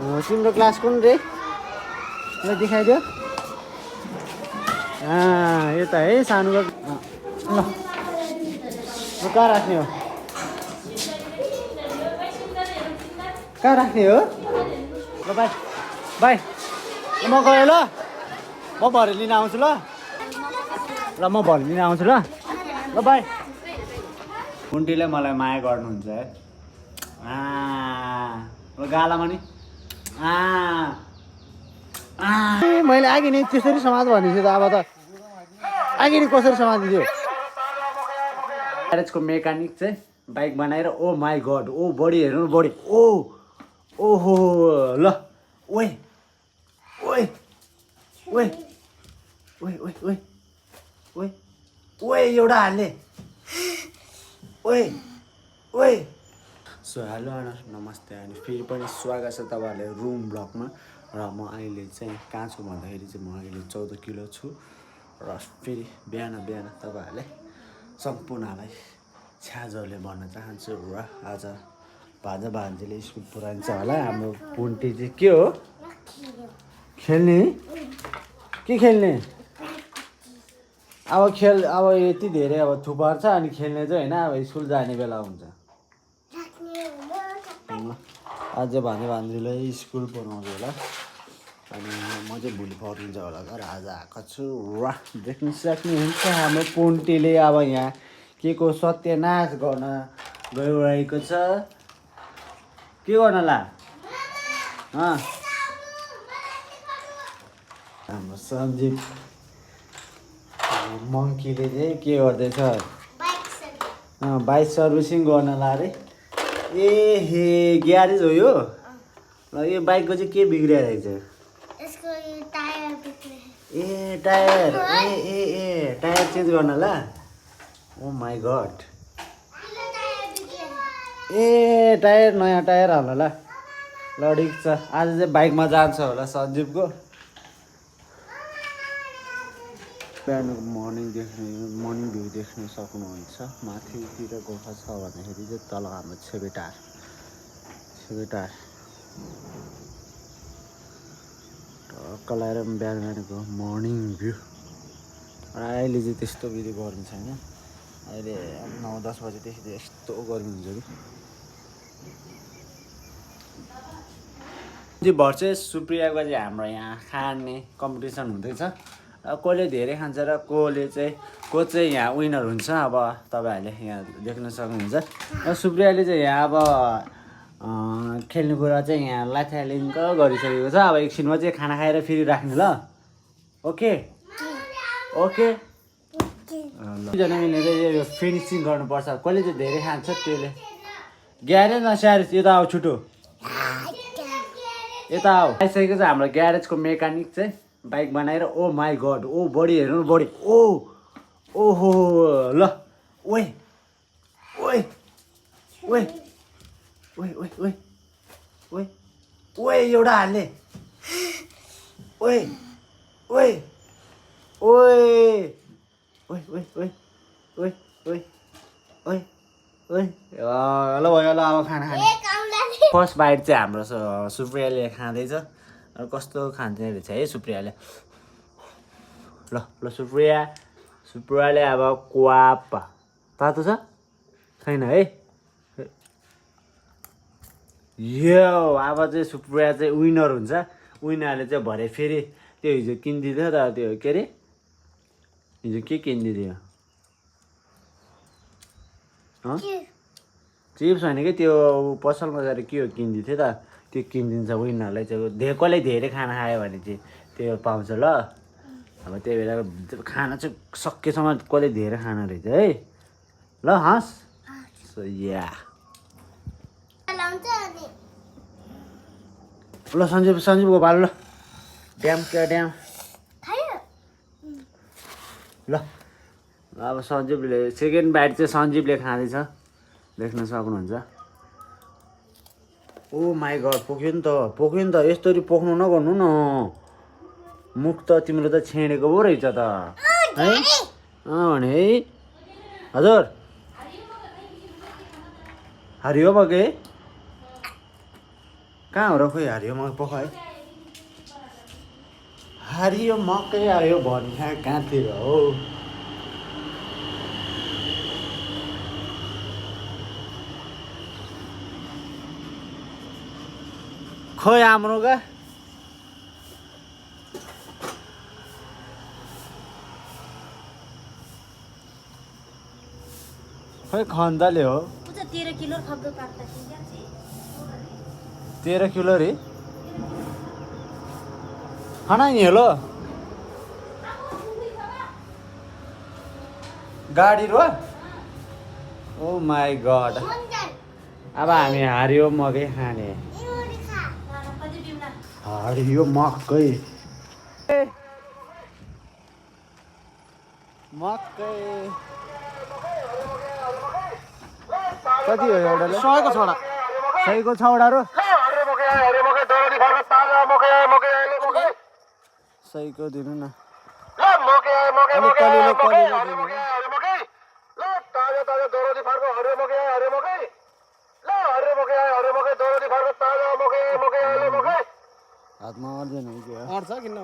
तिम्रो क्लास कुन रे ल देखाइदियो यो त है सानोको ल कहाँ राख्ने हो कहाँ राख्ने हो ल बाई बाई म गएँ ल म भरे लिन आउँछु ल ल म भरे लिन आउँछु ल ल बाई कुन्टीले मलाई माया गर्नुहुन्छ है ल गालामा नि मैले अघि नै त्यसरी समाज भनेको थिएँ त अब त अघि नै कसरी समातिदियो ग्यारेजको मेकानिक चाहिँ बाइक बनाएर ओ माई गड ओ बडी हेर्नु बडी ओहो ल ओए ओए ओए ओए ओए ओए ओए ओए एउटा हाल्ने ओए ओए सो हेलो नमस्ते अनि फेरि पनि स्वागत छ तपाईँहरूले रुम ब्लगमा र म अहिले चाहिँ कहाँ छु भन्दाखेरि चाहिँ म अहिले 14 किलो छु र फेरि बिहान तपाईँहरूले सम्पूर्णलाई छ्याजहरूले भन्न चाहन्छु र आज भान्जीले स्कुल पुऱ्याइन्छ होला हाम्रो पुन्टी चाहिँ के हो खेल्ने के खेल्ने अब यति धेरै अब थुपार्छ अनि खेल्ने चाहिँ होइन अब स्कुल जाने बेला हुन्छ आज भान्जीलाई स्कुल पढाउँछु होला अनि म चाहिँ भोलि फर्किन्छ होला घर आज आएको छु र देख्न सक्नुहुन्छ हाम्रो पुन्टीले अब यहाँ के को सत्यनाश गर्न गइरहेको छ के गर्न ला हाम्रो सञ्जीव मङ्कीले चाहिँ के गर्दैछ बाइक सर्भिसिङ गर्न ला अरे ए हे ग्यारेज हो यो ल यो बाइकको चाहिँ के बिग्रिरहेको छ ए टायर टायर चेन्ज गर्न ला ओ माई गड ए टायर नयाँ टायर हाल्नु ल ठिक छ आज चाहिँ बाइकमा जान्छ होला सञ्जीवको बिहानको मर्निङ भ्यू देख्न सक्नुहुन्छ माथितिर गोर्खा छ भन्दाखेरि चाहिँ तल हाम्रो छेबेटार टक्क लगाएर बिहानको मर्निङ भ्यू र अहिले चाहिँ त्यस्तो विधि गर्नु छैन अहिले 9-10 बजेदेखि चाहिँ यस्तो गर्मी हुन्छ कि भर चाहिँ सुप्रियाको चाहिँ हाम्रो यहाँ खाने कम्पिटिसन हुँदैछ कसले धेरै खान्छ र को चाहिँ यहाँ विनर हुन्छ अब तपाईँहरूले यहाँ देख्न सक्नुहुन्छ र सुप्रियाले चाहिँ यहाँ अब खेल्ने कुरा चाहिँ यहाँ लाथ्यालिङ्ग गरिसकेको छ अब एकछिनमा चाहिँ खाना खाएर फेरि राख्ने ल ओके दुईजना मिलेर यो फिनिसिङ गर्नुपर्छ कसले चाहिँ धेरै खान्छ त्यसले ग्यारेज नस्याहारिस यता आऊ छुटो यता आऊ आइसकेको छ हाम्रो ग्यारेजको मेकानिक चाहिँ बाइक बनाएर ओ माई गड ओ बडी हेर्नु बडी ओहो ल ओए ओए ओए ओए ओए ओए ओए ओए एउटा हाल्ने ओए ओए ओए ओए ओए ओए ओए ओए ओए ओए ल भयो ल अब खाना खाने फर्स्ट बाइट चाहिँ हाम्रो सुप्रियाले खाँदैछ कस्तो खान्छ रहेछ है सुप्रियाले ल सुप्रियाले अब क्वाप तातो छ छैन है यो अब चाहिँ सुप्रिया चाहिँ विनर हुन्छ विनरले चाहिँ भरे फेरि त्यो हिजो किनिदियो त त्यो के अरे हिजो के किनिदियो चिप्स होइन कि त्यो पसलमा गएर के हो किनिदियो थियो त त्यो किनिदिन्छ विनरलाई चाहिँ कसले धेरै खाना खायो भने चाहिँ त्यो पाउँछ ल अब त्यही बेला खाना चाहिँ सकेसम्म कसले धेरै खाना रहेछ है ल हाँस या ल सञ्जीवको बाल ल ड्याम ल अब सञ्जीवले सेकेन्ड बाइट चाहिँ सञ्जीवले खाँदैछ देख्न सक्नुहुन्छ ओ माई गड पोख्यो नि त यस्तरी पोख्नु नगर्नु न मुख त तिम्रो त छेडेको पो रहेछ त है भने है हजुर हरियो बगे कहाँ हो र खोइ हारियो मकै पकायो हारियो मकै आयो भन्या कहाँतिर हो खोइ हाम्रो का खोइ खन्दाले हो 13 किलो खब्दो पाक्दा 13 किलो रे खाना नि हेलो गाडी रो ओ माई गॉड अब हामी हारियो मकै खाने हारियो मकै मकै कति हो एउटाले 100 को छौडा 100 को छौडा रो 100 को दिनु न हातमा अर्दैन अड्छ किन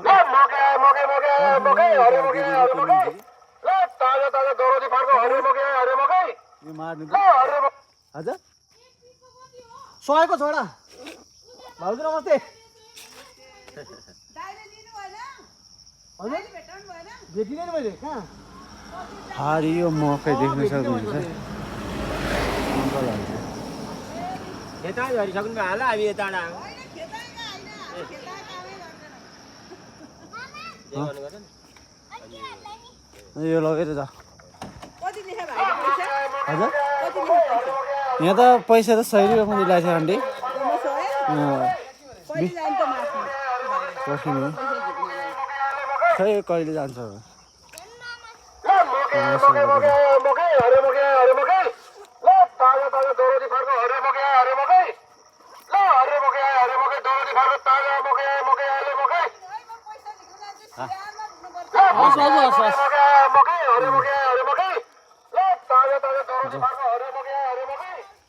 हजुर 100 को छोडा भाउजू नमस्ते देखिँदैन मैले कहाँ हारियो मकै देख्न सक्नुहुन्छ खेता झरिसक्नु भयो होला हामी यता यो लगेर जा हजुर यहाँ त पैसा त 100 रुपियाँ पनि ल्याएको छ आन्टी पर्खिनु खै कहिले जान्छ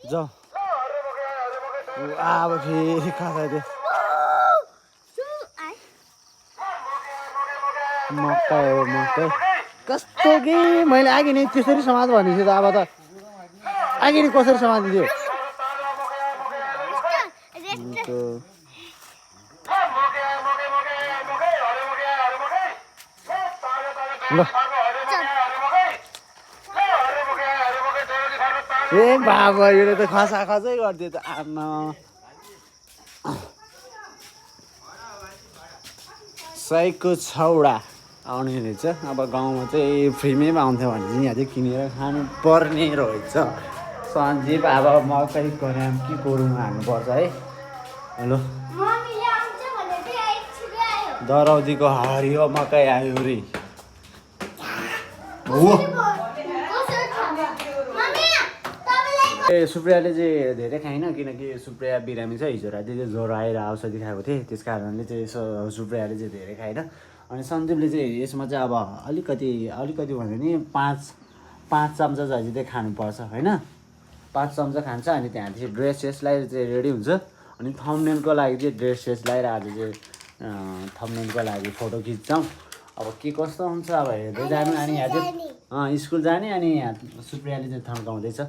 जाऊ अब फेरि खाँदै मकै हो मकै कस्तो कि मैले अघि नै त्यसरी समाज भनेको थिएँ त अब त अघि नै कसरी समातिदियो ल ए बाबा यसले त खसा खसै गरिदियो त आमा सयको छौडा आउने रहेछ अब गाउँमा चाहिँ फ्रीमै पाउँथ्यो भने चाहिँ यहाँ चाहिँ किनेर खानु पर्ने रहेछ सञ्जीव अब मकैको नाम के कोरुमा हाल्नुपर्छ है हेलो दरौदीको हरियो मकै आयो रे ए सुप्रियाले चाहिँ धेरै खाइन किनकि सुप्रिया बिरामी छ हिजो राति चाहिँ ज्वरो आएर औषधि खाएको थिएँ त्यस कारणले चाहिँ सुप्रियाले चाहिँ धेरै खाइन अनि सञ्जीवले चाहिँ यसमा चाहिँ अब अलिकति भन्यो नि 5 चम्चा जति चाहिँ खानुपर्छ होइन 5 चम्चा खान्छ अनि त्यहाँदेखि ड्रेस सेसलाई चाहिँ रेडी हुन्छ अनि थम्बनेलको लागि चाहिँ ड्रेस सेस लगाएर आज चाहिँ थम्बनेलको लागि फोटो खिच्छौँ अब के कस्तो हुन्छ अब हेर्दै जानु अनि यहाँ चाहिँ स्कुल जाने अनि यहाँ सुप्रियाले चाहिँ थन्काउँदैछ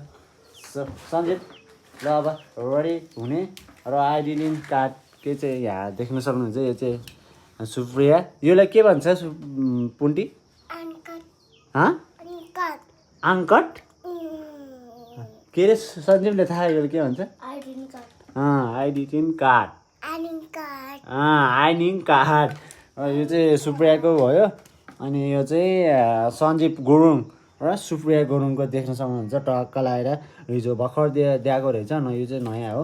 सञ्जीव ल अब रेडी हुने र आइडेन्टिटी कार्ड के चाहिँ यहाँ देख्न सक्नुहुन्छ यो चाहिँ सुप्रिया योलाई के भन्छ पुन्टी आङ्कट के अरे सञ्जीवले थाहा यो के भन्छ आइडेन्टिटी कार्ड आइनिङ कार्ड यो चाहिँ सुप्रियाको भयो अनि यो चाहिँ सञ्जीव गुरुङ र सुप्रिया गुरुङको देख्न सक्नुहुन्छ टक्क लगाएर हिजो भर्खर दिएको रहेछ न यो चाहिँ नयाँ हो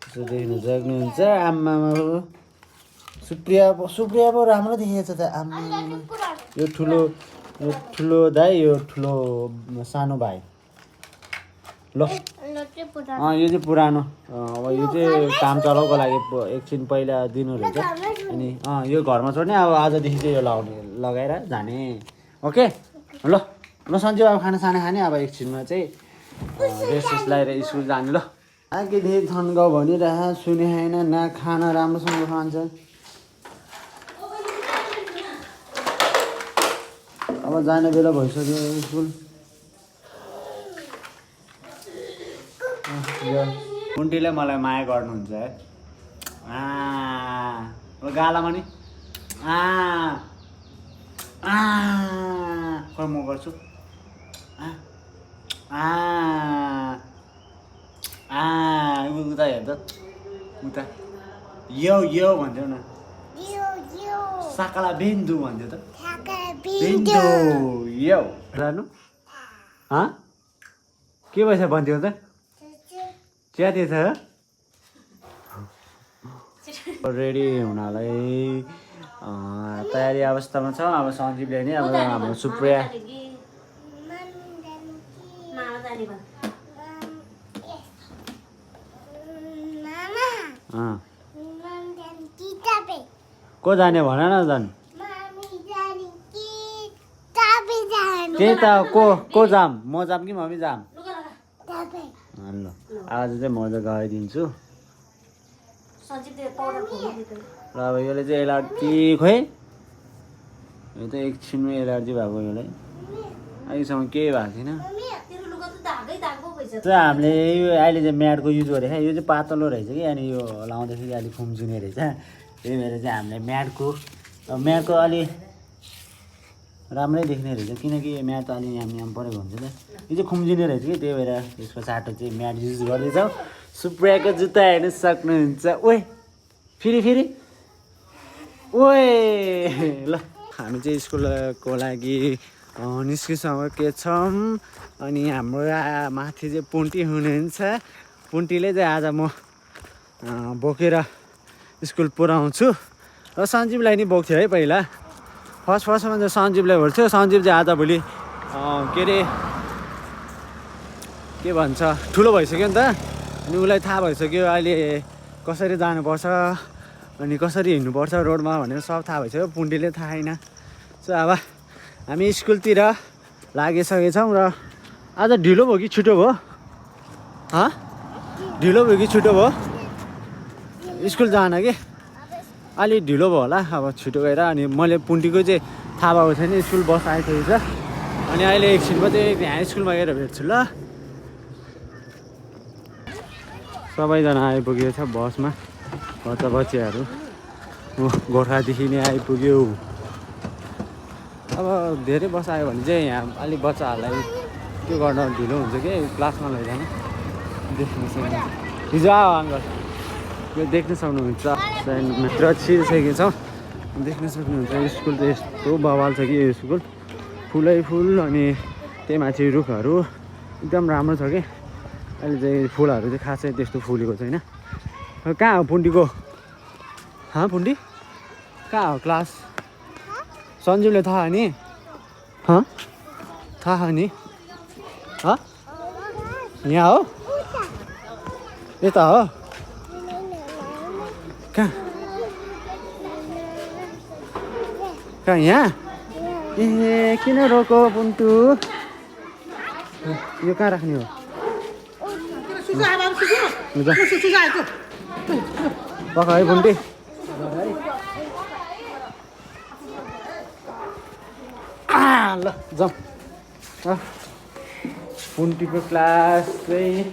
त्यसो देख्न सक्नुहुन्छ आम्मामा सुप्रिया पो राम्रो देखिएको छ त आम्मा यो ठुलो दाइ यो ठुलो सानो भाइ ल यो चाहिँ पुरानो अब यो चाहिँ काम चलाउको लागि एकछिन पहिला दिनु रहेछ अनि यो घरमा छोड्ने अब आजदेखि चाहिँ यो लगाएर जाने ओके ल सन्जीव अब खानासाना खाने अब एकछिनमा चाहिँ ड्रेस लगाएर स्कुल जाने ल आगे धेरै थन्ग भनिरह सुने होइन न खाना राम्रोसँग खान्छ अब जाने बेला भइसक्यो स्कुल कुन्टीले मलाई माया गर्नुहुन्छ है गालामा नि म गर्छु उता हेर्दा उता यो यो भन्थ्यो न साकाला बिन्दु भन्थ्यो त बिन्दु यो जानु के भएछ भन्थ्यो त च्याते छ रेडी हुनलाई तयारी अवस्थामा छ अब सञ्जीवले नि अब हाम्रो सुप्रिया को जाने भन न झन् त्यही त को जाम म जाम कि मम्मी जाम ल आज चाहिँ म चाहिँ गइदिन्छु र अब यसले चाहिँ एलर्जी खोइ यो त एकछिनमै एलर्जी भएको यसलाई अहिलेसम्म केही भएको छैन चाहिँ हामीले यो अहिले चाहिँ म्याटको युज गरेको यो चाहिँ पातलो रहेछ कि अनि यो लाउँदाखेरि अलिक खुम्चिने रहेछ त्यही भएर चाहिँ हामीले म्याटको अलि राम्रै देख्ने रहेछ किनकि यो म्याट त अलि यहाँ परेको हुन्छ त यो चाहिँ खुम्चिने रहेछ कि त्यही भएर यसको साटो चाहिँ म्याट युज गर्दैछौँ सुप्रियाको जुत्ता हेर्नु सक्नुहुन्छ ओए फेरि ओए ल हामी चाहिँ स्कुलको लागि निस्किसकेछौँ अनि हाम्रो माथि चाहिँ पुन्टी हुनुहुन्छ पुन्टीले चाहिँ आज म बोकेर स्कुल पुऱ्याउँछु र सञ्जीवलाई नि बोक्थ्यो है पहिला फर्स्टमा चाहिँ सञ्जीवलाई बोल्थ्यो सञ्जीव चाहिँ आज भोलि के भन्छ ठुलो भइसक्यो नि त अनि उसलाई थाहा भइसक्यो अहिले कसरी जानुपर्छ अनि कसरी हिँड्नुपर्छ रोडमा भनेर सब थाहा भइसक्यो पुन्टीले थाहा छैन सो अब हामी स्कुलतिर लागिसकेछौँ र आज ढिलो भयो कि छिटो भयो ढिलो भयो कि छिटो भयो स्कुल जान कि अलि ढिलो भयो होला अब छिटो गएर अनि मैले पुन्टीको चाहिँ थाहा भएको छैन स्कुल बस आइसकेको छ अनि अहिले एकछिनमा चाहिँ यहाँ स्कुलमा गएर भेट्छु ल सबैजना आइपुगेको छ बसमा बच्चा बच्चीहरू गोर्खादेखि नै आइपुग्यो अब धेरै बस आयो भने चाहिँ यहाँ अलिक बच्चाहरूलाई के गर्न ढिलो हुन्छ कि क्लासमा लैजानु देख्न सक्नुहुन्छ हिजो आयो अङ्कल यो देख्न सक्नुहुन्छ मित्र छिरिसकेको छौँ देख्न सक्नुहुन्छ स्कुल चाहिँ यस्तो बवाल छ कि यो स्कुल फुलै फुल अनि त्यही माथि रुखहरू एकदम राम्रो छ कि अहिले चाहिँ फुलहरू चाहिँ खासै त्यस्तो फुलेको छैन कहाँ हो पुन्टीको पुन्टी कहाँ हो क्लास सञ्जीवले थाहा नि थाहा नि यहाँ हो यता हो कहाँ यहाँ ए किन रोको पुन्टु यो कहाँ राख्ने हो पख है पुन्टी ल जाउँ पुन्टीको क्लास चाहिँ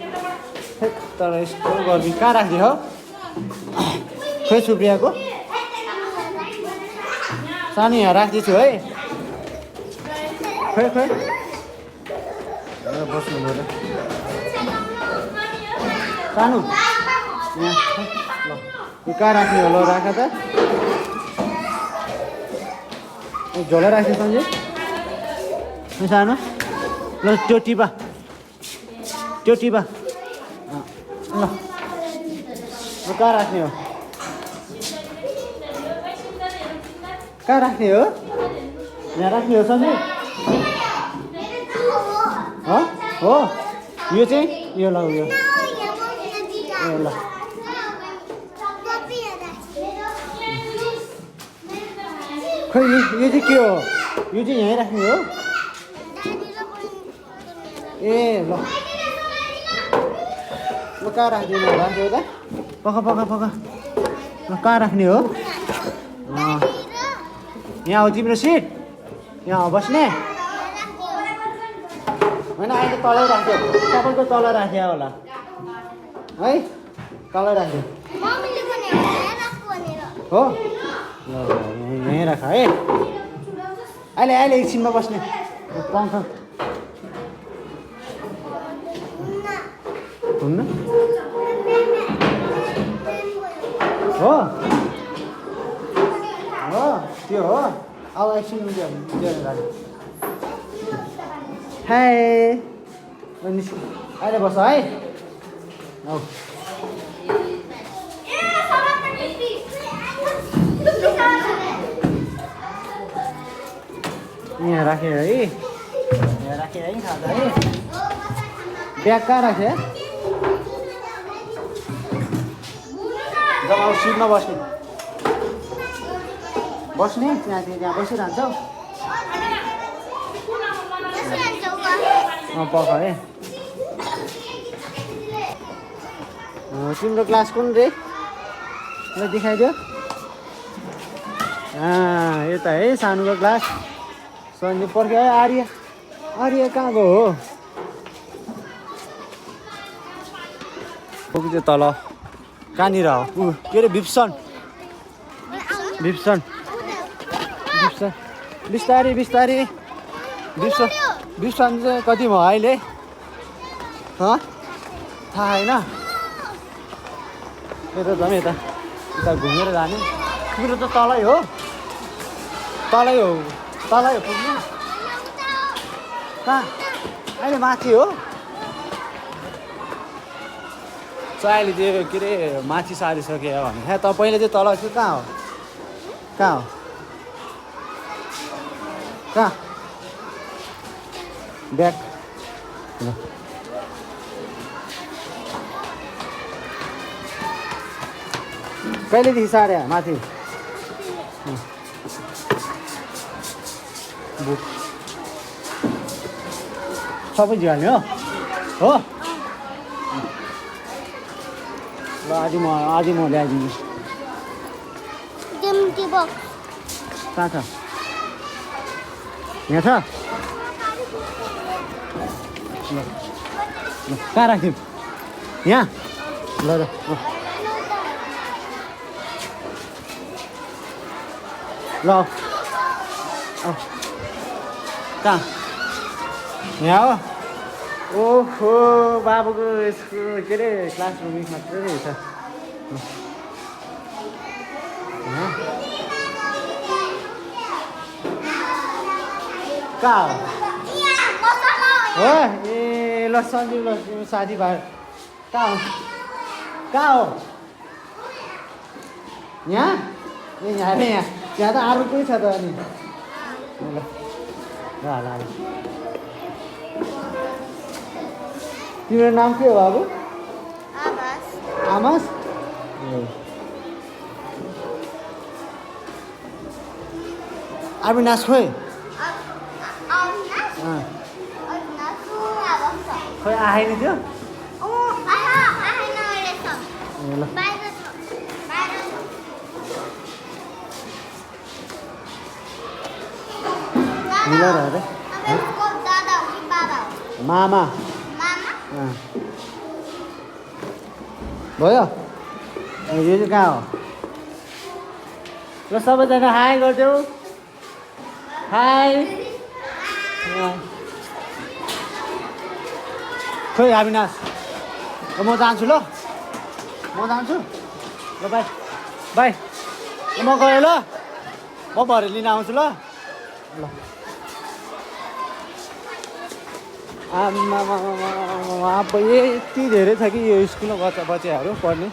तर यस्तो गर्मी कहाँ राख्ने हो खोइ सुप्रियाको सानो यहाँ राख्दैछु है खोइ बस्नु पर्यो सानो यहाँ ल यो कहाँ राख्ने हो ल राख त झोला राख्ने सञ्जय सानो ल त्यो टिपा ल कहाँ राख्ने हो कहाँ राख्ने हो यहाँ राख्ने हो सञ्जय हो यो चाहिँ यो ल उयो ए ल खै यो चाहिँ के हो यो चाहिँ यहीँ राख्ने हो ए ल ल कहाँ राखिदिनु होला त्यो त पख पख पख ल कहाँ राख्ने हो यहाँ हो तिम्रो सिट यहाँ हो बस्ने होइन अहिले तलै राख्यो तपाईँको तल राख्यो होला है तल राख्यो हो ल यहीँ राख है अहिले अहिले एकछिनमा बस्ने पङ्खा हुन्न हो हो त्यो हो अब एकछिन हाई अहिले बस है औ यहाँ राखेँ है यहाँ राखेँ है खाजा है ब्याग कहाँ राखेँ जब अब सिटमा बस्ने बस्ने त्यहाँ बसिरहन्छौ पख है तिम्रो क्लास कुन रे ल देखाइदियो यता है सानोको क्लास सन्जु पर्ख्यो है आर्य आर्य कहाँ गयो हो चाहिँ तल कहाँनिर हो के अरे भिप्सन भिप्सन भिप्सन बिस्तारी बिस्तारी भिप्सन भिप्सन चाहिँ कति भयो अहिले थाहा छैन यता झन् यता घुमेर जाने तिम्रो त तलै हो पुग्नु कहाँ अहिले माथि हो अहिले त्यो के अरे माथि सारिसक्यो भने त पहिले चाहिँ तल चाहिँ कहाँ हो कहाँ ब्याग कहिलेदेखि सारे माथि बुक सबै झिहाल्ने हो ल आज म ल्याइदिन्छु कहाँ छ यहाँ छ ल कहाँ राख्यौँ यहाँ ल ल ल कहाँ यहाँ हो ओहो बाबुको स्कुल के अरे क्लासरुम मात्रै रहेछ कहाँ हो ए ल सन्जु ल साथीभाइ कहाँ हो यहाँ ए यहाँ रे यहाँ त अरू कोही छ त अनि ल तिम्रो नाम के हो बाबु आमास अविनाश खोइ खोइ आएन त्यो ल मिलेर अरे मामा भयो यो चाहिँ कहाँ हो ल सबैजना हाई गरिदेऊ हाई खोइ अविनाश म जान्छु ल म जान्छु ल बाई बाई म गएँ ल म भरे लिन आउँछु ल ल आम्मा यति धेरै छ कि यो स्कुलमा बच्चाहरू पढ्ने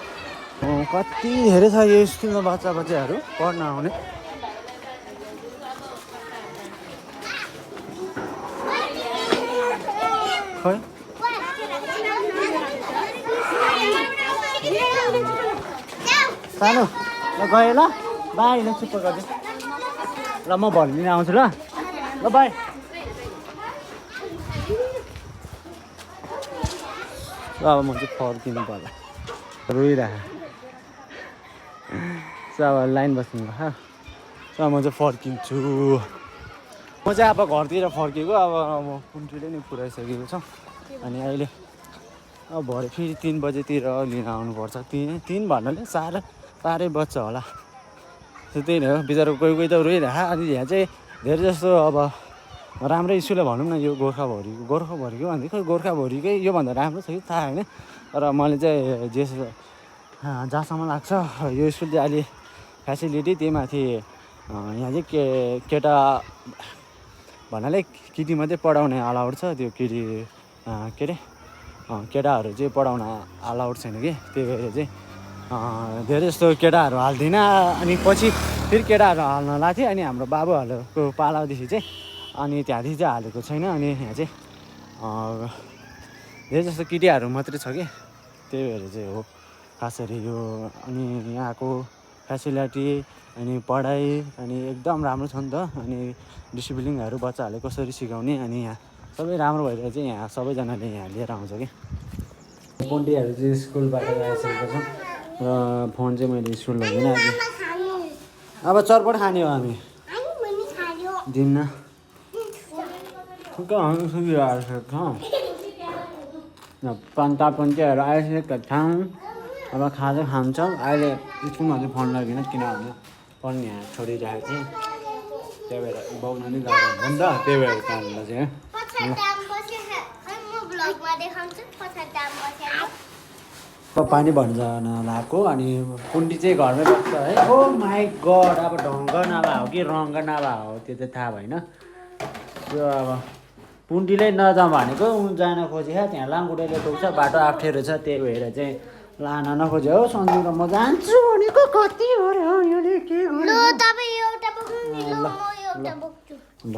कति धेरै छ यो स्कुलमा बच्चाहरू पढ्न आउने खै सानो ल गएँ ल बाई ल चुप्प गरिदिनु ल म भरे लिन आउँछु ल ल बाई अब म चाहिँ फर्किनु पर्ला रोइरहेको अब लाइन बस्नु भयो अब म चाहिँ फर्किन्छु म चाहिँ अब घरतिर फर्केको अब म कुन्टीले नि पुऱ्याइसकेको छ अनि अहिले अब भरे फेरि 3 बजेतिर लिन आउनुपर्छ 3 भन्नाले 4:30 बज्छ होला त्यही नै हो बिचरा कोही कोही त रोइरहेको अनि यहाँ चाहिँ धेरै जस्तो अब राम्रै स्कुलले भनौँ न यो गोर्खाभरिको भन्दै खोइ गोर्खाभरिकै योभन्दा राम्रो छ कि थाहा होइन तर मैले चाहिँ जहाँसम्म लाग्छ यो स्कुल चाहिँ अलि फेसिलिटी त्यही माथि यहाँ चाहिँ केटा भन्नाले केटी मात्रै पढाउने अलाउड छ त्यो केटी के अरे केटाहरू चाहिँ पढाउन अलाउड छैन कि त्यही भएर चाहिँ धेरै जस्तो केटाहरू हाल्दिनँ अनि पछि फेरि केटाहरू हाल्न लाग्थ्यो अनि हाम्रो बाबुहरूको पालादेखि चाहिँ अनि त्यहाँदेखि चाहिँ हालेको छैन अनि यहाँ चाहिँ धेरै जस्तो केटीहरू मात्रै छ कि त्यही भएर चाहिँ हो खासरी यो अनि यहाँको फेसिलिटी अनि पढाइ अनि एकदम राम्रो छ नि त अनि डिसिप्लिनहरू बच्चाहरूले कसरी सिकाउने अनि यहाँ सबै राम्रो भएर चाहिँ यहाँ सबैजनाले यहाँ लिएर आउँछ कि पोन्टीहरू चाहिँ स्कुलबाट आइसकेको छ र फोन चाहिँ मैले स्कुल लगेन अब चरपट खाने हो हामी दिन्न पन्टीहरू आइसकेका छौँ अब खाजा खान्छौँ अहिले स्कुलमा चाहिँ फोन लगेन किनभने फोन यहाँ छोडिरहेको थिएँ त्यही भएर बाउन नि गाह्रो हुन्छ नि त त्यही भएर कारणले चाहिँ पानी भर्न जान लगाएको अनि पुन्टी चाहिँ घरमै बस्छ है ओ माई गड अब ढङ्ग नभए हो कि रङ्ग नभए हो त्यो चाहिँ थाहा भएन त्यो अब पुन्टीले नजाउँ भनेको जान खोजेको त्यहाँ लामखुट्टेले टोक्छ बाटो अप्ठ्यारो छ त्यही भएर चाहिँ लान नखोज्यो हो सन्जु र म जान्छु भनेको कति हो र के गर्नु ल